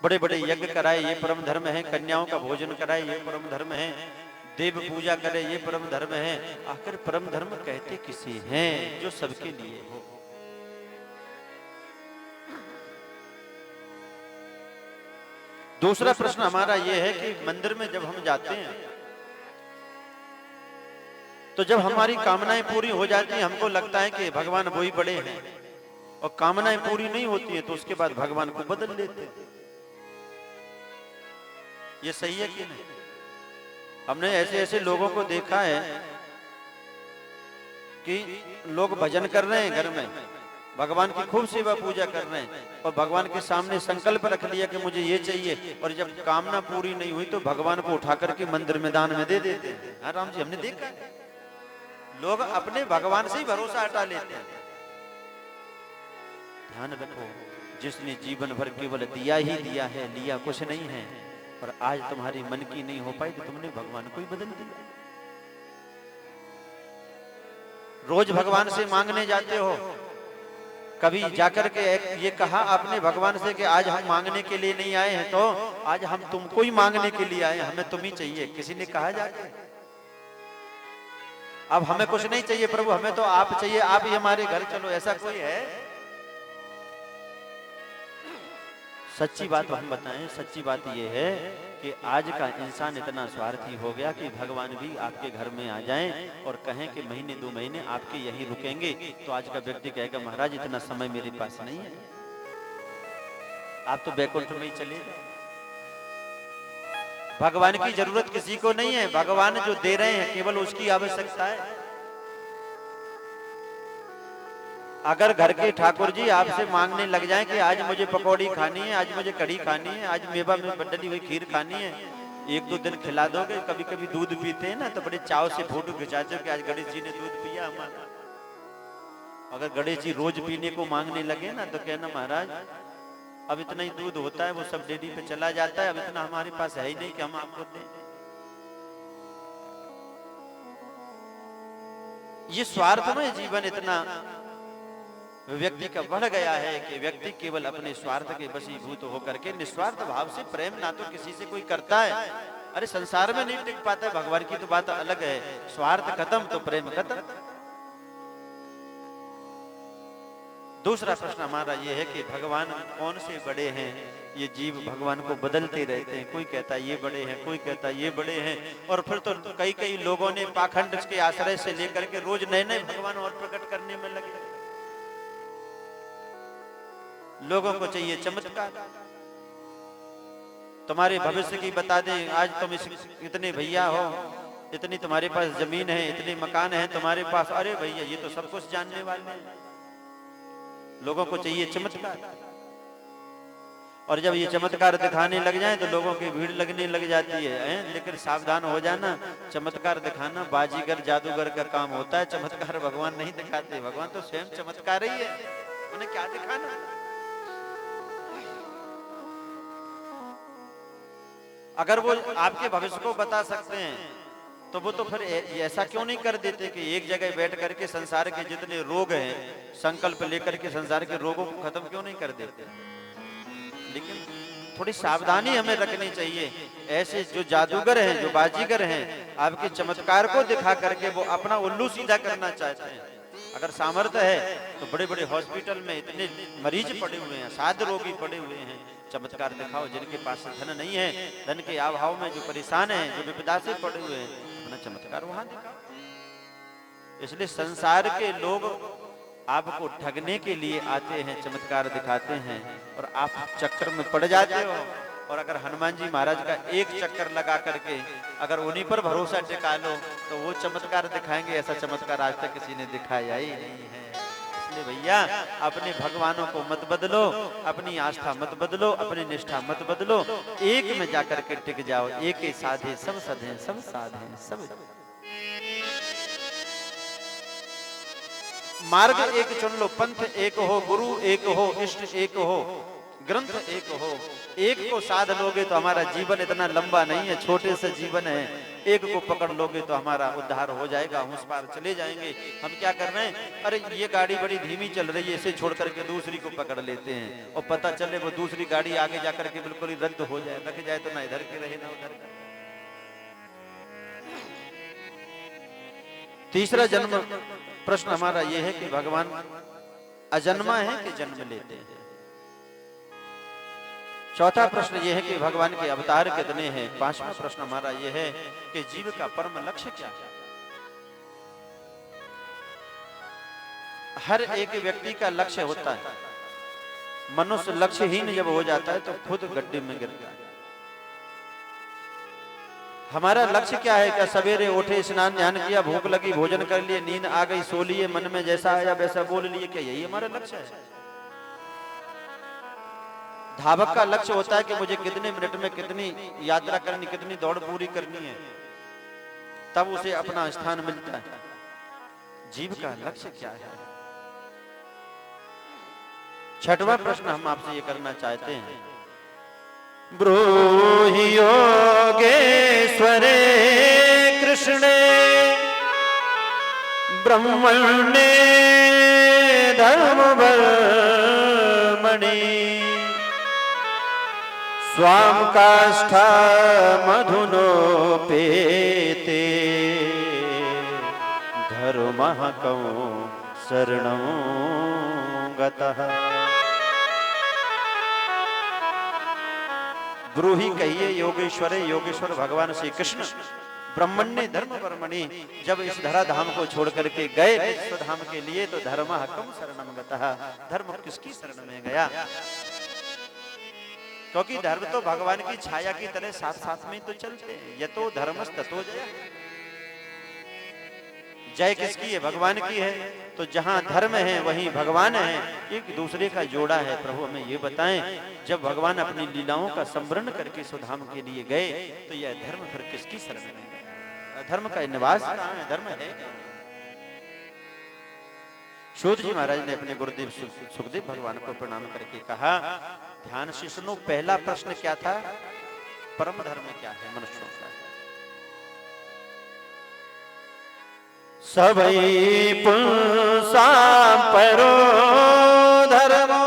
बड़े बड़े यज्ञ कराए ये परम धर्म है, कन्याओं का भोजन कराए ये परम धर्म है, देव पूजा करे ये परम धर्म है। आखिर परम धर्म कहते किसे हैं जो सबके लिए हो। दूसरा प्रश्न हमारा यह है कि मंदिर में जब हम जाते हैं तो जब हमारी कामनाएं पूरी हो जाती हैं हमको लगता है कि भगवान वही बड़े हैं, और कामनाएं पूरी नहीं होती हैं तो उसके बाद भगवान को बदल लेते हैं। ये सही है कि नहीं? हमने ऐसे ऐसे लोगों को देखा है कि लोग भजन कर रहे हैं घर में, भगवान की खूब सेवा पूजा कर रहे हैं, और भगवान के सामने संकल्प रख लिया कि मुझे ये चाहिए, और जब कामना पूरी नहीं हुई तो भगवान को उठा करके मंदिर में दान में दे देते हैं। हाँ राम जी, हमने देखा लोग अपने भगवान से ही भरोसा हटा लेते हैं। ध्यान रखो, जिसने जीवन भर केवल दिया ही दिया है, लिया कुछ नहीं है, और आज तुम्हारी मन की नहीं हो पाई तो तुमने भगवान को ही बदल दिया। रोज भगवान से मांगने जाते हो, कभी जाकर के ये कहा आपने भगवान से कि आज हम मांगने के लिए नहीं आए हैं, तो आज हम तुमको ही मांगने के लिए आए, हमें तुम ही चाहिए। किसी ने कहा जाके अब हमें कुछ नहीं चाहिए प्रभु, हमें तो आप चाहिए, आप ही हमारे घर चलो, ऐसा कोई है? सच्ची बात हम बताएं, सच्ची बात यह है कि आज का इंसान इतना स्वार्थी हो गया कि भगवान भी आपके घर में आ जाएं और कहें कि महीने 2 महीने आपके यहीं रुकेंगे, तो आज का व्यक्ति कहेगा महाराज इतना समय मेरे पास नहीं है, आप तो बैकुंठ में ही चले जाए। भगवान की जरूरत किसी को नहीं है, भगवान जो दे रहे हैं केवल उसकी आवश्यकता है। अगर घर के ठाकुर जी आपसे मांगने लग जाएं कि आज मुझे पकौड़ी खानी है, आज मुझे कढ़ी खानी है, आज मेवा में डली हुई खीर खानी है, 1-2 दिन खिला दोगे। कभी कभी दूध पीते हैं ना तो बड़े चाव से फोटो खिंचाते हो कि आज गणेश जी ने दूध पिया हमारा। अगर गणेश जी रोज पीने को मांगने लगे ना तो कहना महाराज अब इतना ही दूध होता है, वो सब डेयरी पे चला जाता है, अब इतना हमारे पास है ही नहीं कि हम आपको दें। ये स्वार्थमय जीवन इतना व्यक्ति का बढ़ गया है कि व्यक्ति केवल अपने स्वार्थ के वशीभूत होकर के निस्वार्थ भाव से प्रेम ना तो किसी से कोई करता है। अरे संसार में नहीं टिक पाता है, भगवान की तो बात अलग है। स्वार्थ खत्म तो प्रेम खत्म। दूसरा प्रश्न हमारा यह है कि भगवान कौन से बड़े हैं? ये जीव भगवान को बदलते रहते हैं, कोई कहता है ये बड़े हैं, कोई कहता है ये बड़े हैं, और फिर तो कई लोगों ने पाखंड के आश्रय से लेकर के रोज नए नए भगवान और प्रकट करने में लगे। लोगों को चाहिए चमत्कार, तुम्हारे भविष्य की बता दें, आज तुम इतने भैया हो, इतनी तुम्हारे पास जमीन है, इतने मकान है तुम्हारे पास, अरे भैया ये तो सब कुछ जानने वाले हैं। लोगों को चाहिए चमत्कार, और जब ये चमत्कार दिखाने लग जाएं तो लोगों की भीड़ लगने लग जाती है। लेकिन सावधान हो जाना, चमत्कार दिखाना बाजीगर जादूगर का काम होता है, चमत्कार भगवान नहीं दिखाते। भगवान तो स्वयं चमत्कार ही है, उन्हें क्या दिखाना। अगर वो आपके भविष्य को बता सकते हैं तो वो तो फिर ऐसा क्यों नहीं कर देते कि एक जगह बैठ करके संसार के जितने रोग हैं संकल्प लेकर के संसार के रोगों को खत्म क्यों नहीं कर देते। लेकिन थोड़ी सावधानी हमें रखनी चाहिए। ऐसे जो जादूगर हैं, जो बाजीगर हैं, आपके चमत्कार को दिखा करके वो अपना उल्लू सीधा करना चाहते हैं। अगर सामर्थ्य है तो बड़े बड़े हॉस्पिटल में इतने मरीज पड़े हुए हैं, साध रोगी पड़े हुए हैं, चमत्कार दिखाओ। जिनके पास धन नहीं है, धन के अभाव में जो परेशान हैं, जो विपदा से पड़े हुए हैं, अपना चमत्कार वहां दिखाओ। इसलिए संसार के लोग आपको ठगने के लिए आते हैं, चमत्कार दिखाते हैं, और आप चक्कर में पड़ जाते हो। और अगर हनुमान जी महाराज का एक चक्कर लगा करके अगर उन्हीं पर भरोसा टिका लो तो वो चमत्कार दिखाएंगे, ऐसा चमत्कार आज तक किसी ने दिखाया ही नहीं है। इसलिए भैया अपने भगवानों को मत बदलो, अपनी आस्था मत बदलो, अपनी निष्ठा मत बदलो, एक में जाकर के टिक जाओ। एक ही साधे सब सधे, सब साधे सब। मार्ग एक चुन लो, पंथ एक हो, गुरु एक हो, इष्ट एक हो, ग्रंथ एक हो। एक को साध लोगे तो हमारा जीवन इतना लंबा नहीं है, छोटे से जीवन है। एक को पकड़ लोगे तो हमारा उद्धार हो जाएगा, हम उस पार चले जाएंगे। हम क्या कर रहे हैं, अरे ये गाड़ी बड़ी धीमी चल रही है, इसे छोड़ करके दूसरी को पकड़ लेते हैं, और पता चले वो दूसरी गाड़ी आगे जाकर के बिल्कुल ही रद्द हो जाए, रख जाए तो ना इधर के रहे ना उधर का। तीसरा जन्म प्रश्न हमारा यह है कि भगवान अजन्मा है कि जन्म लेते हैं। चौथा प्रश्न यह है कि भगवान के अवतार कितने हैं। पांचवा प्रश्न हमारा यह है कि जीव का परम लक्ष्य क्या है। हर एक व्यक्ति का लक्ष्य होता है। मनुष्य लक्ष्यहीन जब हो जाता है तो खुद गड्ढे में गिरता है। हमारा लक्ष्य क्या है? क्या सवेरे उठे, स्नान ध्यान किया, भूख लगी, भोजन कर लिए, नींद आ गई, सो लिए, मन में जैसा आया वैसा बोल लिए, क्या यही हमारा लक्ष्य है? धावक का लक्ष्य होता है कि मुझे कितने मिनट में कितनी यात्रा करनी, कितनी दौड़ पूरी करनी है, तब उसे अपना स्थान मिलता है। जीव का लक्ष्य क्या है? छठवां प्रश्न हम आपसे ये करना चाहते हैं, ब्रूहि योगेश्वरे कृष्णे ब्रह्मणे धर्मवर्मणि स्वाम काष्ठा मधुनोपेते धर्मः कौ शरणं गतः। ब्रूहि कहिए योगेश्वरे, योगेश्वर भगवान श्री कृष्ण ब्रह्मण्य धर्म वर्मणि जब इस धरा धाम को छोड़ करके गए विश्व धाम के लिए, तो धर्मः कं शरणं गतः, धर्म किसकी शरण में गया? क्योंकि धर्म तो भगवान की छाया की तरह साथ साथ में तो चलते हैं। यतो धर्मस् ततो जय। जय किसकी है? भगवान की है। तो जहां धर्म है वहीं भगवान है, एक दूसरे का जोड़ा है। प्रभु हमें ये बताएं, जब भगवान अपनी लीलाओं का संवरण करके सुधाम के लिए गए, तो यह धर्म फिर किसकी शरण में गया? धर्म का निवास कहां है? धर्म है। सूत जी महाराज ने अपने गुरुदेव सुखदेव भगवान को प्रणाम करके कहा, ध्यान से सुनो, पहला प्रश्न क्या था? परम धर्म क्या है मनुष्यों का? सबई पुंसां परो धर्मो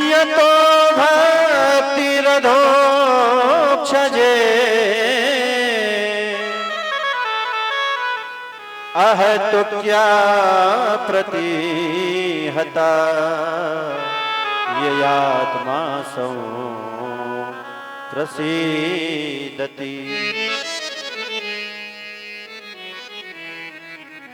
यतो भक्तिरधोक्षजे अहतु क्या प्रतिहता ययात्मा सौ प्रसीदति।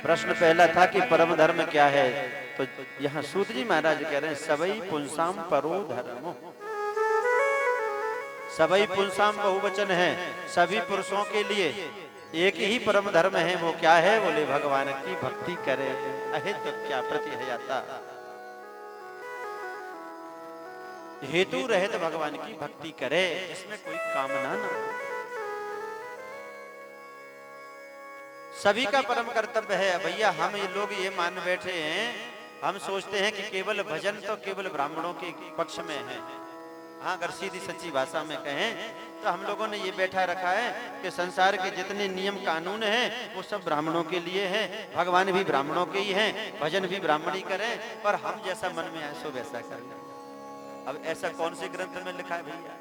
प्रश्न पहला था कि परम धर्म क्या है, तो यहाँ सूत जी महाराज कह रहे हैं, सबई पुंसाम परो धर्मो। सबई पुंसाम बहुवचन है, सभी पुरुषों के लिए एक ही परम धर्म है। वो क्या है? बोले भगवान की भक्ति करे, अहित क्या प्रतिहता, हेतु रहित भगवान की भक्ति करे, इसमें कोई कामना न हो। सभी का परम कर्तव्य है। भैया हम ये लोग ये मान बैठे हैं, हम सोचते हैं कि केवल भजन तो केवल ब्राह्मणों के पक्ष में है। हाँ, अगर सीधी सच्ची भाषा में कहें तो हम लोगों ने ये बैठा रखा है कि संसार के जितने नियम कानून हैं वो सब ब्राह्मणों के लिए हैं, भगवान भी ब्राह्मणों के ही हैं, भजन भी ब्राह्मण ही करें, और हम जैसा मन में आए सो वैसा कर लें। अब ऐसा कौन से ग्रंथ में लिखा है भैया?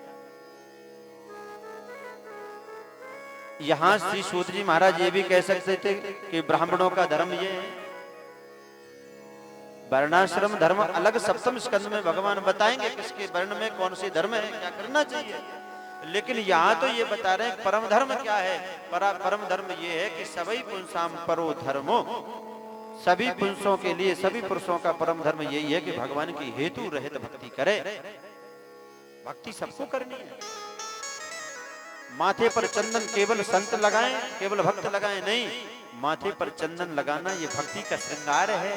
यहां श्री सूत जी महाराज ये भी कह सकते थे कि ब्राह्मणों का धर्म ये है। वर्णाश्रम धर्म अलग सप्तम स्कंद में भगवान बताएंगे किसके वर्ण में कौन सी धर्म है, क्या करना चाहिए। लेकिन यहाँ तो ये बता रहे हैं परम धर्म क्या है। परम धर्म ये है कि सबई पुंसाम परो धर्मो, सभी पुरुषों के लिए, सभी पुरुषों का परम धर्म यही है कि भगवान की हेतु रहित भक्ति करे। भक्ति सबको करनी है। माथे पर चंदन केवल संत लगाएं, केवल भक्त लगाएं नहीं, माथे पर चंदन लगाना ये भक्ति का श्रृंगार है।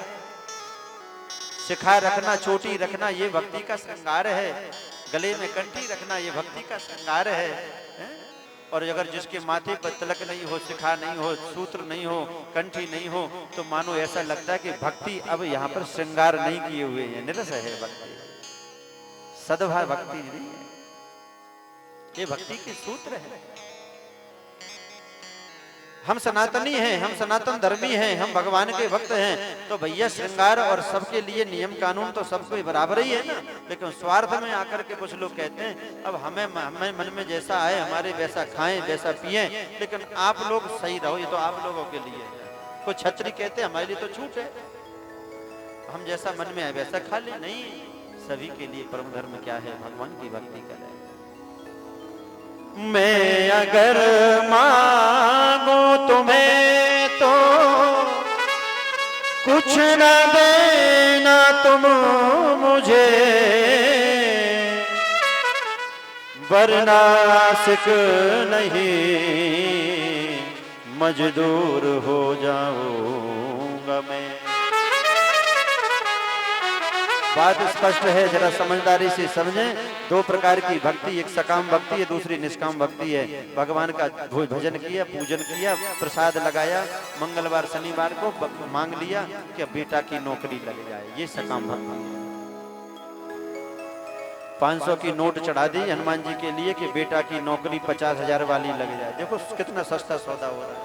शिखा रखना, चोटी रखना ये भक्ति का श्रृंगार है। गले में कंठी रखना ये भक्ति का श्रृंगार है। और अगर जिसके माथे पर तिलक नहीं हो, शिखा नहीं हो, सूत्र नहीं हो, कंठी नहीं हो, तो मानो ऐसा लगता है कि भक्ति अब यहाँ पर श्रृंगार नहीं किए हुए हैं, निरस है भक्ति, सद्भाव भक्ति नहीं है। ये भक्ति के सूत्र है। हम सनातनी हैं, हम सनातन धर्मी हैं, हम भगवान के भक्त हैं, तो भैया श्रृंगार और सबके लिए नियम कानून तो सबको बराबर ही है ना। लेकिन स्वार्थ में आकर के कुछ लोग कहते हैं अब हमें मन में जैसा आए हमारे वैसा खाएं वैसा पिएं, लेकिन आप लोग सही रहो, ये तो आप लोगों के लिए है। कोई छत्री कहते हैं हमारे लिए तो छूट है, हम जैसा मन में आए वैसा खा ले, नहीं, सभी के लिए परम धर्म क्या है, भगवान की भक्ति करें। मैं अगर मांगू तुम्हें तो कुछ न देना तुम मुझे, वरना आशिक नहीं मजदूर हो जाऊंगा मैं। बात स्पष्ट है, जरा समझदारी से समझें। दो प्रकार की भक्ति, एक सकाम भक्ति है, दूसरी निष्काम भक्ति है। भगवान का भजन किया, पूजन किया, प्रसाद लगाया, मंगलवार शनिवार को मांग लिया कि अब बेटा की नौकरी लग जाए, ये सकाम भक्ति है। 500 की नोट चढ़ा दी हनुमान जी के लिए कि बेटा की नौकरी 50,000 वाली लग जाए। देखो कितना सस्ता सौदा हो रहा है।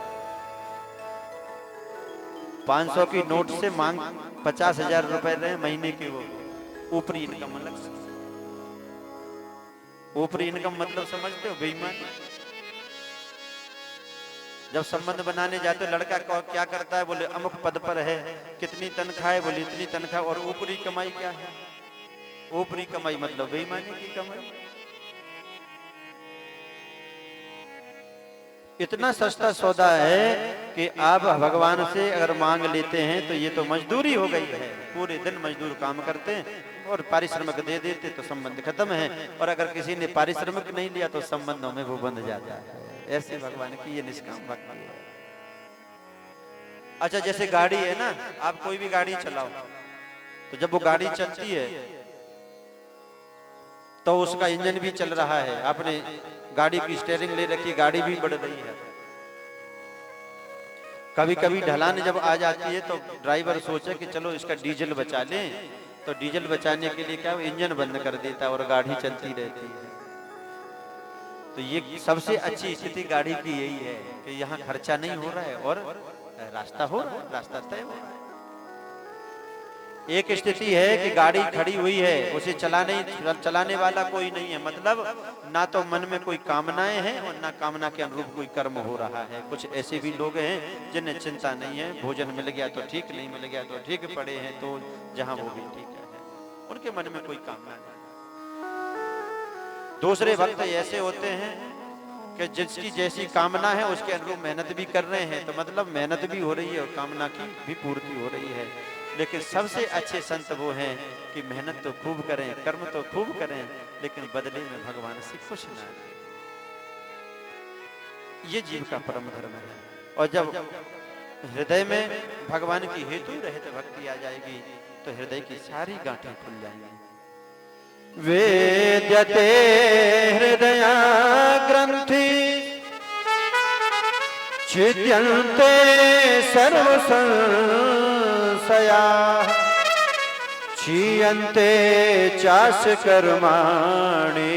500 की नोट से मांग 50,000 रुपए रहे महीने के, वो ऊपरी इनकम अलग से। ऊपरी इनकम मतलब समझते हो, बेईमानी। जब संबंध बनाने जाते लड़का क्या करता है, बोले अमुक पद पर है, कितनी तनख्वाह है, बोले इतनी तनख्वाह, और ऊपरी कमाई क्या है? ऊपरी कमाई मतलब बेईमानी की कमाई। इतना सस्ता सौदा है कि आप भगवान से अगर मांग लेते हैं तो ये तो मजदूरी हो गई है। पूरे दिन मजदूर काम करते हैं और पारिश्रमिक दे देते तो संबंध खत्म है, और अगर किसी ने पारिश्रमिक नहीं लिया तो संबंधों में वो बंध जाता है। ऐसे भगवान की ये निष्काम भक्ति है। अच्छा, जैसे गाड़ी है ना, आप कोई भी गाड़ी चलाओ तो जब वो गाड़ी चलती है तो उसका इंजन भी चल रहा है, आपने गाड़ी की स्टीयरिंग ले रखी, गाड़ी भी बढ़ रही है। कभी कभी ढलान जब आ जाती है तो ड्राइवर सोचे कि चलो इसका डीजल बचा लें, तो डीजल बचाने के लिए क्या इंजन बंद कर देता है और गाड़ी चलती रहती है। तो ये सबसे अच्छी स्थिति गाड़ी की यही है कि यहाँ खर्चा नहीं हो रहा है और रास्ता हो रहा है, रास्ता तय हो रहा है। एक स्थिति है कि गाड़ी खड़ी हुई है, उसे चलाने वाला कोई नहीं है, मतलब ना तो मन में कोई कामनाएं हैं और ना कामना के अनुरूप कोई कर्म हो रहा है। कुछ ऐसे भी लोग हैं जिन्हें चिंता नहीं है, भोजन मिल गया तो ठीक, नहीं मिल गया तो ठीक, पड़े हैं तो जहां वो भी ठीक है, उनके मन में कोई कामना नहीं। दूसरे भक्त ऐसे होते हैं कि जिसकी जैसी कामना है उसके अनुरूप मेहनत भी कर रहे हैं, तो मतलब मेहनत भी हो रही है और कामना की भी पूर्ति हो रही है। लेकिन सबसे अच्छे संत वो हैं कि मेहनत तो खूब करें, कर्म तो खूब करें, लेकिन बदले में भगवान से खुश ना रहें। ये जीव का परम धर्म है। और जब हृदय में भगवान की हेतु रहित भक्ति आ जाएगी तो हृदय की सारी गांठें खुल जाएंगी। वेद्यते हृदय ग्रंथि छिद्यन्ते सर्व संशया, क्षीयन्ते चास कर्माणि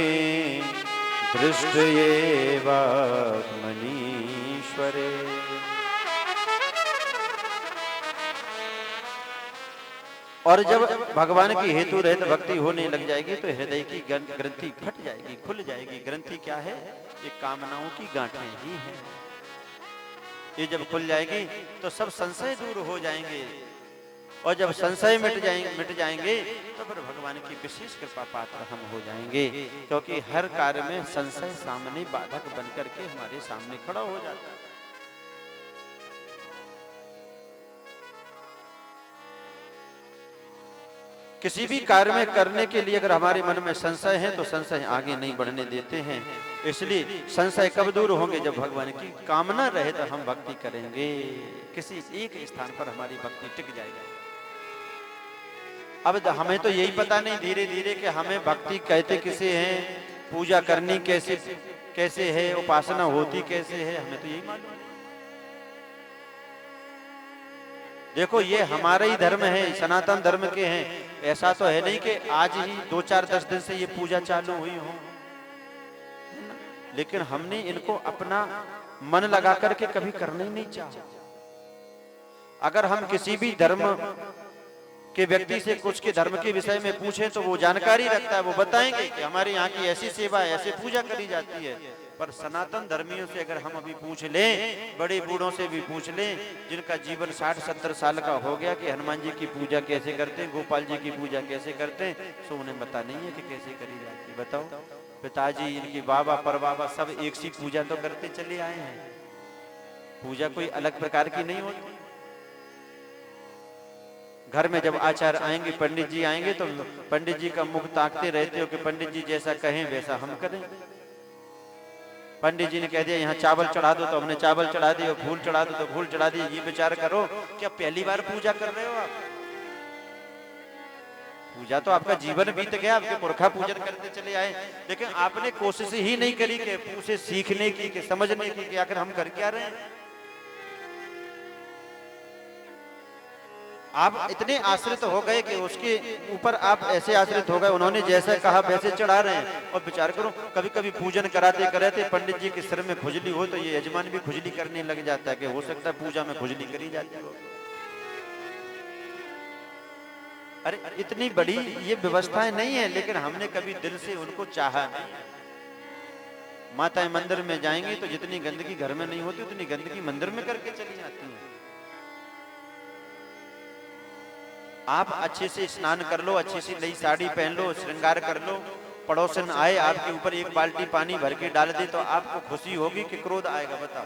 दृष्टयेवात्मनीश्वरे। और जब भगवान की हेतु रहित भक्ति होने लग जाएगी तो हृदय की ग्रंथि फट जाएगी, खुल जाएगी। ग्रंथि क्या है? ये कामनाओं की गांठें ही हैं। ये जब खुल जाएगी तो सब संशय दूर हो जाएंगे, और जब संशय मिट जाएंगे तो फिर भगवान की विशेष कृपा पात्र हम हो जाएंगे, क्योंकि हर कार्य में संशय सामने बाधक बनकर के हमारे सामने खड़ा हो जाता है। किसी भी कार्य में करने के लिए अगर हमारे मन में संशय है तो संशय आगे नहीं बढ़ने देते हैं। इसलिए संशय कब दूर होंगे? जब भगवान की कामना रहे तो हम भक्ति करेंगे, किसी एक स्थान पर हमारी भक्ति टिक जाएगी। अब हमें तो यही पता नहीं धीरे धीरे कि हमें भक्ति कहते किसे हैं, पूजा करनी कैसे है, उपासना होती कैसे है, हमें तो यही मालूम है। देखो ये हमारा ही धर्म है, सनातन धर्म के हैं। ऐसा तो है नहीं कि आज ही 2-4-10 दिन से ये पूजा चालू हुई हो, लेकिन हमने इनको अपना मन लगा करके कभी करना ही नहीं चाहा। अगर हम किसी भी धर्म के व्यक्ति से कुछ के धर्म के विषय में पूछें तो वो जानकारी रखता है, वो बताएंगे कि हमारे यहाँ की ऐसी सेवा है, ऐसे पूजा करी जाती है। पर सनातन धर्मियों से अगर हम अभी पूछ लें, बड़े बूढ़ों से भी पूछ लें जिनका जीवन 60-70 साल का हो गया कि हनुमान जी की पूजा कैसे करते हैं, गोपाल जी की पूजा कैसे करते हैं, तो उन्हें पता नहीं है कि कैसे करी जाती है। बताओ, पिताजी, इनकी बाबा परबाबा सब एक सी पूजा तो करते चले आए हैं। पूजा कोई अलग प्रकार की नहीं होती। घर में जब आचार्य आएंगे, पंडित जी आएंगे, तो पंडित जी का मुख ताकते रहते हो कि पंडित जी जैसा कहें वैसा हम करें। पंडित जी ने कह दिया यहाँ चावल चढ़ा दो तो हमने चावल चढ़ा दिया, फूल चढ़ा दो तो फूल चढ़ा दिए। ये विचार करो, क्या पहली बार पूजा कर रहे हो आप? पूजा तो आपका जीवन बीत गया, आपके पुरखा पूजन करते चले आए, लेकिन आपने कोशिश ही नहीं करी कि उसे सीखने की, कि समझने की कि आखिर हम कर क्या रहे हैं। आप इतने आश्रित हो गए कि उसके ऊपर आप ऐसे आश्रित हो गए, उन्होंने जैसा कहा वैसे चढ़ा रहे हैं। और विचार करो, कभी कभी पूजन कराते कराते पंडित जी के सिर में खुजली हो तो ये यजमान भी खुजली करने लग जाता है कि हो सकता है पूजा में खुजली करी जाती हो। अरे इतनी बड़ी ये व्यवस्थाएं नहीं है, लेकिन हमने कभी दिल से उनको चाहा नहीं। माताएं मंदिर में जाएंगी तो जितनी गंदगी घर में नहीं होती उतनी गंदगी मंदिर में करके चली जाती है। आप अच्छे से स्नान कर लो, अच्छी सी नई साड़ी पहन लो, श्रृंगार कर लो, पड़ोसन आए आपके ऊपर एक बाल्टी पानी भर के डाल दे तो आपको खुशी होगी कि क्रोध आएगा? बताओ।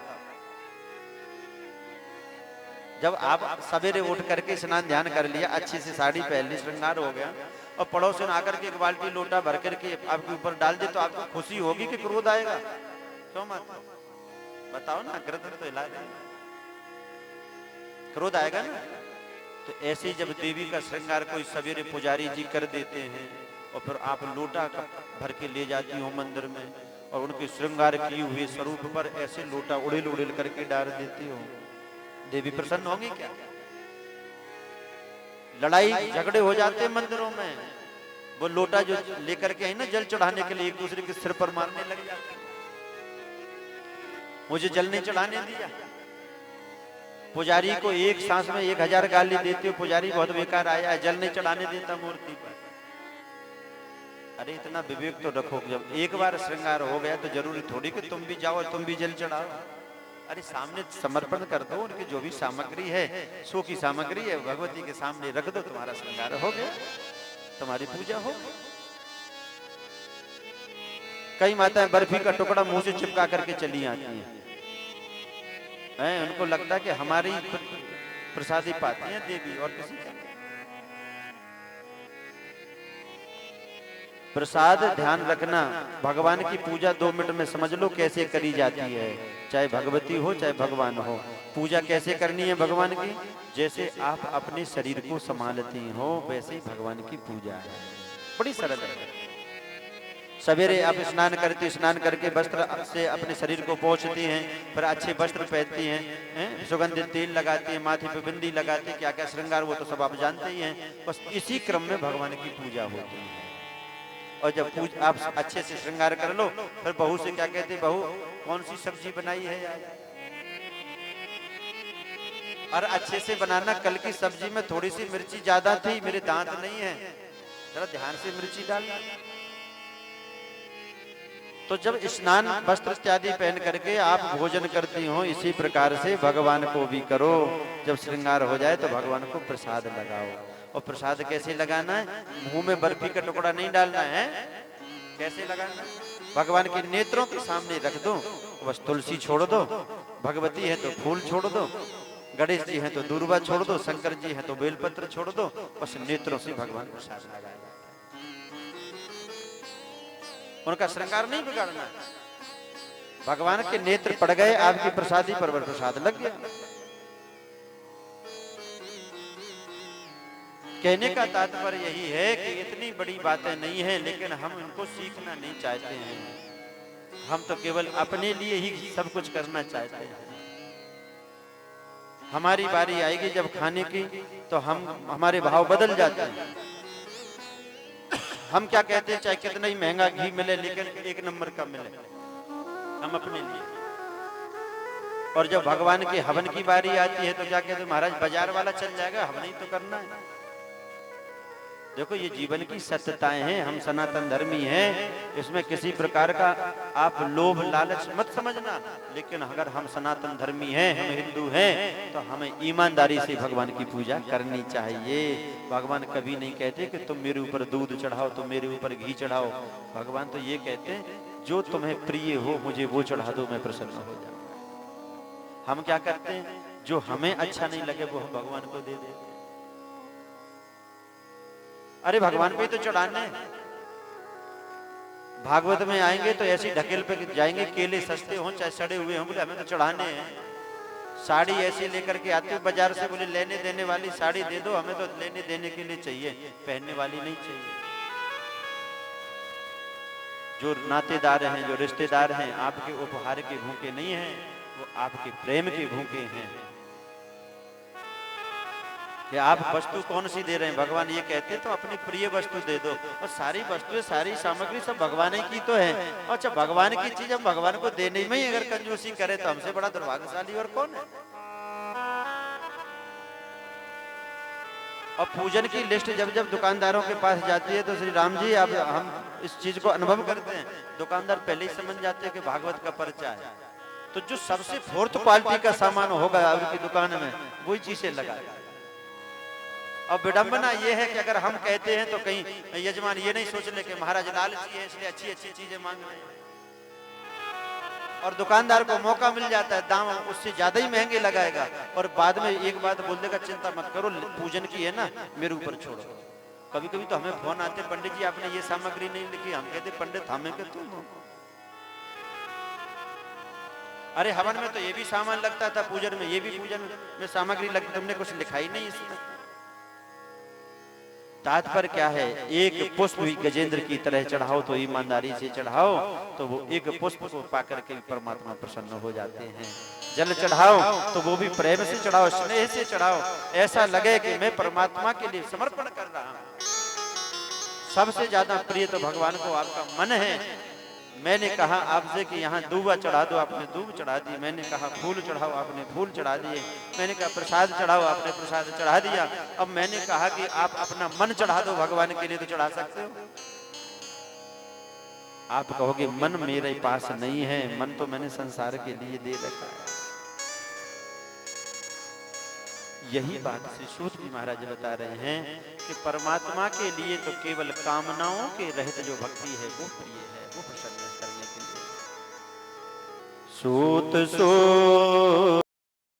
जब आप सवेरे उठ करके स्नान ध्यान कर लिया, अच्छी से साड़ी पहन ली, श्रृंगार हो गया, और पड़ोसन आकर के एक बाल्टी लोटा भर करके आपके ऊपर डाल दे तो आपको खुशी होगी कि क्रोध आएगा? क्यों मत बताओ ना, गर्दन तो हिला दे, क्रोध आएगा ना। तो ऐसे जब देवी का श्रृंगार कोई सवेरे पुजारी जी कर देते हैं और फिर आप लोटा भर के ले जाती हो मंदिर में और उनके श्रृंगार किए हुए स्वरूप पर ऐसे लोटा उड़ेल उड़ेल करके डाल देती हो, देवी प्रसन्न होंगी क्या? लड़ाई झगड़े हो जाते हैं मंदिरों में, वो लोटा जो लेकर के है ना जल चढ़ाने के लिए, एक दूसरे के सिर पर मारने लग जाते हैं। मुझे जल नहीं चढ़ाने दिया। पुजारी को एक सांस में 1000 गाली देते हो, पुजारी बहुत बेकार आया है, जल नहीं चढ़ाने देता मूर्ति पर। अरे इतना विवेक तो रखो, जब एक बार श्रृंगार हो गया तो जरूरी थोड़ी कि तुम भी जाओ तुम भी जल चढ़ाओ। अरे सामने समर्पण कर दो, उनकी जो भी सामग्री है, सो की सामग्री है, भगवती के सामने रख दो, तुम्हारा श्रृंगार हो गया, तुम्हारी पूजा हो। कई माताएं बर्फी का टुकड़ा मुंह से चिपका करके चली आती हैं, उनको लगता है कि हमारी प्रसादी पाती हैं देवी और किसी का। प्रसाद ध्यान रखना, भगवान की पूजा 2 मिनट में समझ लो कैसे करी जाती है, चाहे भगवती हो चाहे भगवान हो। पूजा कैसे करनी है भगवान की? जैसे आप अपने शरीर को संभालती हो वैसे ही भगवान की पूजा है, बड़ी सरल है। सवेरे आप स्नान करती, स्नान करके वस्त्र से अपने शरीर को पोंछती हैं, फिर अच्छे वस्त्र पहनती हैं, सुगंधित तेल लगाती हैं, माथे पे बिंदी लगाती हैं, क्या क्या श्रृंगार वो तो सब आप जानते ही हैं। बस इसी क्रम में भगवान की पूजा होती है। और जब आप अच्छे से श्रृंगार कर लो, फिर बहू से क्या कहते, बहू कौन सी सब्जी बनाई है यार? और अच्छे से बनाना, कल की सब्जी में थोड़ी सी मिर्ची ज्यादा थी, मेरे दांत नहीं है, जरा ध्यान से मिर्ची डालना। तो जब स्नान वस्त्र इत्यादि पहन करके आप भोजन करती हो, इसी प्रकार से भगवान को भी करो। जब श्रृंगार हो जाए तो भगवान को प्रसाद लगाओ। और प्रसाद कैसे लगाना है? मुंह में बर्फी का टुकड़ा नहीं डालना है। कैसे लगाना? भगवान के नेत्रों के सामने रख दो, बस तुलसी छोड़ दो, भगवती है तो फूल छोड़ दो, गणेश जी है तो दूर्वा छोड़ दो, शंकर जी है तो बेलपत्र छोड़ दो, बस नेत्रों से भगवान प्रसाद लगाए। उनका श्रृंगार नहीं बिगाड़ना है। भगवान के नेत्र पड़ गए आपकी प्रसादी पर, प्रसाद लग गया। कहने का तात्पर्य यही है कि इतनी बड़ी बातें नहीं है, लेकिन हम इनको सीखना नहीं चाहते हैं। हम तो केवल अपने लिए ही सब कुछ करना चाहते हैं। हमारी बारी आएगी जब खाने की, तो हमारे भाव बदल जाते हैं। हम क्या कहते हैं, चाहे कितना ही महंगा घी मिले लेकिन 1 नंबर का मिले, हम अपने लिए। और जब भगवान के हवन की बारी आती है तो क्या कहते हैं, महाराज बाजार वाला चल जाएगा, हवन ही तो करना है। देखो ये जीवन की सत्यताएं हैं, हम सनातन धर्मी हैं, इसमें किसी प्रकार का आप लोभ लालच मत समझना। लेकिन अगर हम सनातन धर्मी हैं, हम हिंदू हैं, तो हमें ईमानदारी से भगवान की पूजा करनी चाहिए। भगवान कभी नहीं कहते कि तुम मेरे ऊपर दूध चढ़ाओ, तुम मेरे ऊपर घी चढ़ाओ। भगवान तो ये कहते हैं जो तुम्हें प्रिय हो मुझे वो चढ़ा दो, मैं प्रसन्न हो जाऊंगा। हम क्या करते हैं, जो हमें अच्छा नहीं लगे वो हम भगवान को दे देते। अरे भगवान पे तो चढ़ाने, भागवत में आएंगे तो ऐसी ढकेल पे जाएंगे, केले सस्ते हों चाहे सड़े हुए हों, बोले हमें तो चढ़ाने हैं। साड़ी ऐसी लेकर के आते हो बाजार से, बोले लेने देने वाली साड़ी दे दो, हमें तो लेने देने के लिए चाहिए, पहनने वाली नहीं चाहिए। जो नातेदार हैं, जो रिश्तेदार हैं, आपके उपहार के भूखे नहीं हैं, वो आपके प्रेम के भूखे हैं। कि आप वस्तु कौन सी दे रहे हैं, भगवान ये कहते हैं तो अपनी प्रिय वस्तु दे दो। और सारी वस्तुएं, सारी सामग्री सब भगवान ही की तो है। अच्छा, भगवान की चीज हम भगवान को देने में ही अगर कंजूसी करें तो हमसे बड़ा दुर्भाग्यशाली और कौन है। और पूजन की लिस्ट जब जब दुकानदारों के पास जाती है तो श्री राम जी अब हम इस चीज को अनुभव करते हैं, दुकानदार पहले ही समझ जाते हैं कि भागवत का पर्चा है, तो जो सबसे फोर्थ क्वालिटी का सामान होगा आपकी दुकान में वही चीजें लगाएगा। और विडंबना ये है कि अगर हम कहते हैं तो कहीं यजमान ये नहीं सोच ले कि महाराज लालची है इसलिए अच्छी अच्छी चीजें मांग रहे हैं, और दुकानदार को मौका मिल जाता है, दाम उससे ज्यादा ही महंगे लगाएगा, और बाद में एक बात बोल देगा, चिंता मत करो पूजन की है ना, मेरे ऊपर छोड़ो। कभी कभी तो हमें फोन आते, पंडित जी आपने ये सामग्री नहीं लिखी, हम कहते पंडित हमें के तुम हो। अरे हवन में तो ये भी सामान लगता था, पूजन में ये भी पूजन में सामग्री लगती, तुमने कुछ लिखा ही नहीं इसमें। तात्पर्य क्या है, एक पुष्प भी गजेंद्र की तरह चढ़ाओ तो ईमानदारी से चढ़ाओ, तो वो एक पुष्प को पाकर के परमात्मा प्रसन्न हो जाते हैं। जल चढ़ाओ तो वो भी प्रेम से चढ़ाओ, स्नेह से चढ़ाओ, ऐसा लगे कि मैं परमात्मा के लिए समर्पण कर रहा हूं। सबसे ज्यादा प्रिय तो भगवान को आपका मन है। मैंने कहा आपसे कि यहाँ दूबा चढ़ा दो, आपने दूब चढ़ा दी। मैंने कहा फूल चढ़ाओ, आपने फूल चढ़ा दिए। मैंने कहा प्रसाद चढ़ाओ, आपने प्रसाद चढ़ा दिया। अब मैंने कहा कि आप अपना मन चढ़ा दो भगवान के लिए, तो चढ़ा सकते हो। आप कहोगे मन मेरे पास नहीं है, मन तो मैंने संसार के लिए दे रखा है। यही बात श्री सूत जी महाराज बता रहे हैं कि परमात्मा के लिए तो केवल कामनाओं के रहित जो भक्ति है वो प्रिय है, वो प्रसन्न करने के लिए। सूत